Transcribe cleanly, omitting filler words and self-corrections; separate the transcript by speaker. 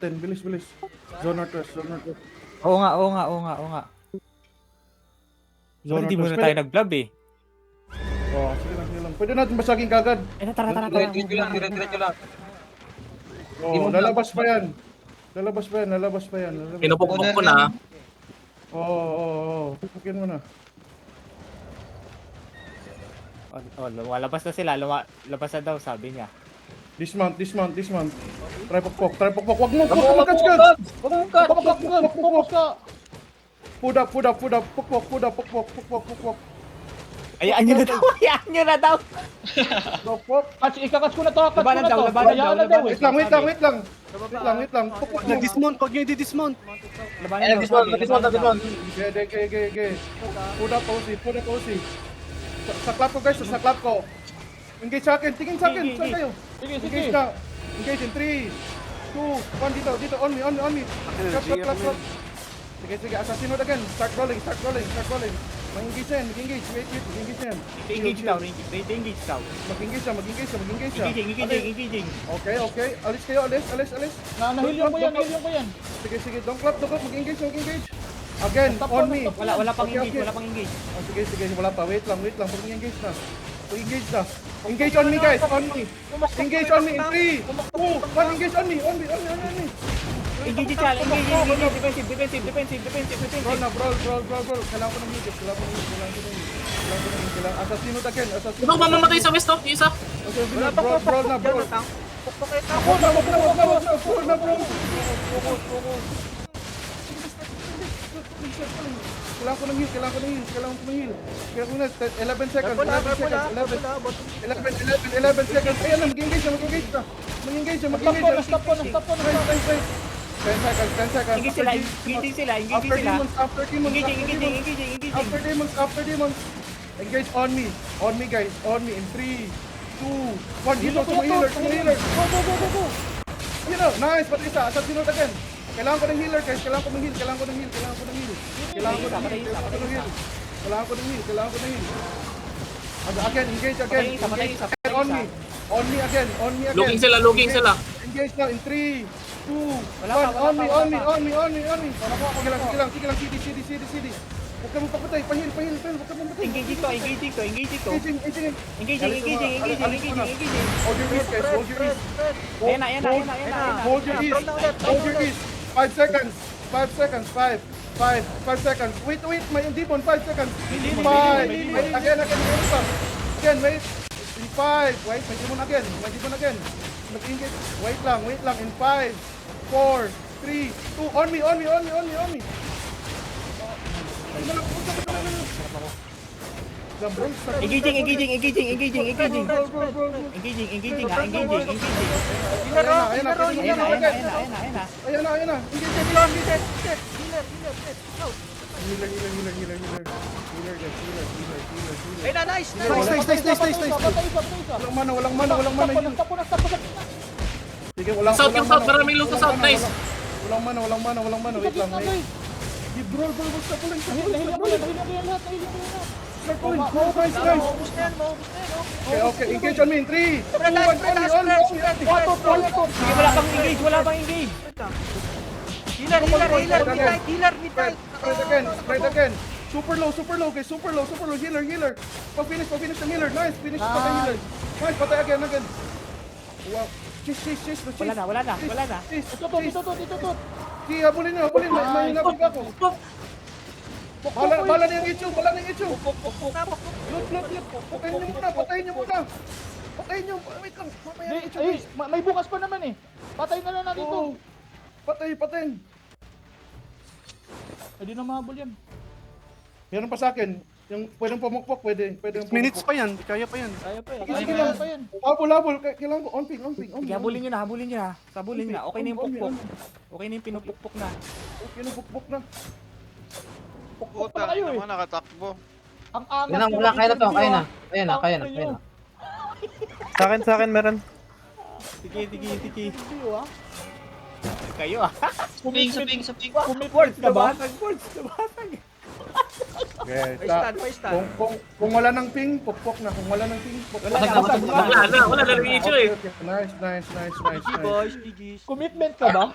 Speaker 1: Bilis, bilis. Zone northwest, zone northwest.
Speaker 2: Oo nga.
Speaker 1: Zone
Speaker 2: Hindi muna
Speaker 1: northwest.
Speaker 2: tayo nag-vlog eh.
Speaker 1: Oh, sige lang. Pwede natin basagin kagad.
Speaker 2: Tara.
Speaker 3: Diretso lang.
Speaker 1: Oh, lalabas pa yan. Lalabas pa yan.
Speaker 3: Pinupukpok ko na.
Speaker 1: Oo. Pupukin mo na.
Speaker 2: Lumalabas na sila. Labas na daw, sabi niya.
Speaker 1: Dismount. Try pokpok. Wag mo catch. Pokpok ka. Put up. Pokpok.
Speaker 2: Ayaan nyo na daw.
Speaker 1: Pokpok.
Speaker 4: Ikakas ko na to.
Speaker 2: Labanan daw.
Speaker 1: Wait lang. Pokpok.
Speaker 5: Nag-dismount, pag nyo i-dismount.
Speaker 2: Labanan daw.
Speaker 1: Okay. Put up OC. Sa clap ko guys, sa clap ko. Engage sa akin, tingin sa akin. Saan kayo?
Speaker 4: Sige.
Speaker 1: Engage na. Engage in 3, 2, 1, dito, on me. Clap. Sige, assassin mode again. Start rolling. Mag-engage yan. Mag-engage yan.
Speaker 2: Engage daw.
Speaker 1: Mag-engage siya.
Speaker 2: Engaging.
Speaker 1: Okay. Alis kayo.
Speaker 4: Nahilyon ko yan.
Speaker 1: Sige. Don't clap. Mag-engage. Again, on me.
Speaker 2: Wala pang
Speaker 1: Okay.
Speaker 2: engage.
Speaker 1: Oh, sige. Wala pa. Wait lang. Pag-engage na. Engage on me, guys. Engage on me in 3, 2, 1. Engage on me.
Speaker 2: Engage siya. Defensive.
Speaker 1: Brawl. Kailangan ko ng higit. Assassin mode again.
Speaker 3: Di ba mamamatay sa west of? Isa?
Speaker 1: Brawl na. Wag na. Kailangan ko ng heal. Kailangan ko na 11 seconds. 11 seconds. Ayan na, mag-engage na.
Speaker 4: Stop ko na.
Speaker 1: 10 seconds.
Speaker 2: Engaging sila.
Speaker 1: After demons.
Speaker 2: Engaging.
Speaker 1: After demons. Engage on me guys. On me in 3, 2, 1. Dito to healer.
Speaker 4: Go.
Speaker 1: Ayun na, nice. Pati isa. Assassin mode again. Kailangan ko ng healer guys. Kailangan ko ng heal. Again, engage again. On me again.
Speaker 3: Looking sila.
Speaker 1: Engage now in 3, 2, 1. On me. Sige lang. CD. Huwag ka mong papatay. Pahil. Huwag ka mong papatay.
Speaker 2: Engaging to.
Speaker 1: Engaging.
Speaker 2: Engaging.
Speaker 1: Hold your ease, guys.
Speaker 2: Ayan na.
Speaker 1: Hold your ease. 5 seconds. 5 seconds. Wait. May demon. 5 seconds. 5. Wait. Again. Wait. In 5. Wait. May demon again. Mag-engage. Wait lang. In 5, 4, 3, 2. On me.
Speaker 2: Engaging.
Speaker 1: Ayan na. Engage. Healer, guys.
Speaker 5: Nice.
Speaker 1: Walang mana yun. Sige, walang
Speaker 3: South yung south. Maraming loot sa south. Nice.
Speaker 1: Walang mana. Wait lang. Brawl. Stop pulling.
Speaker 4: Nahilyon ko yan lahat.
Speaker 1: Guys. Okay. Engage on me in 3, 2, 1.
Speaker 2: Wala pang engage.
Speaker 1: Healer, Right again. Super low, guys. Super low. Healer. Pag-finish ng healer. Nice. Finish pa ng healer. Nice. Patay again. Wow. Chase.
Speaker 2: Wala na.
Speaker 4: Dito.
Speaker 1: Sige, habulin nyo. May hinabol ka ako. Bala na yung itchong. Loot. Patayin nyo muna. Wait lang. Mamaya na yung itchong.
Speaker 4: May bukas pa naman eh. Patay na lang dito.
Speaker 1: Oo. Patayin.
Speaker 4: Hindi na mahabol yan.
Speaker 1: Meron pa sa akin. Yung pwedeng pumukpok, pwede.
Speaker 5: Minutes pa yan, kaya pa yan.
Speaker 4: Kaya pa yan.
Speaker 1: Sige lang. Habol. Kailangan ko. On ping.
Speaker 2: Sige, habulin nyo na. Okay na yung pukpok. Okay na yung pinupukpok na.
Speaker 1: Okay na, bukbok na.
Speaker 4: Pukpok pa kayo eh.
Speaker 6: Naman nakatakbo.
Speaker 4: Ang angas.
Speaker 7: Yan ang kaya na to, kaya na. Kaya na.
Speaker 5: Sa akin meron.
Speaker 2: Sige.
Speaker 4: Video ah.
Speaker 2: Kayo ah.
Speaker 3: Suping.
Speaker 2: Words na basag.
Speaker 1: Okay, kung wala ng ping, pukpok na. Kung wala ng ping, pukpok
Speaker 3: Wala na rin issue eh.
Speaker 1: Nice.
Speaker 4: Commitment ka ba?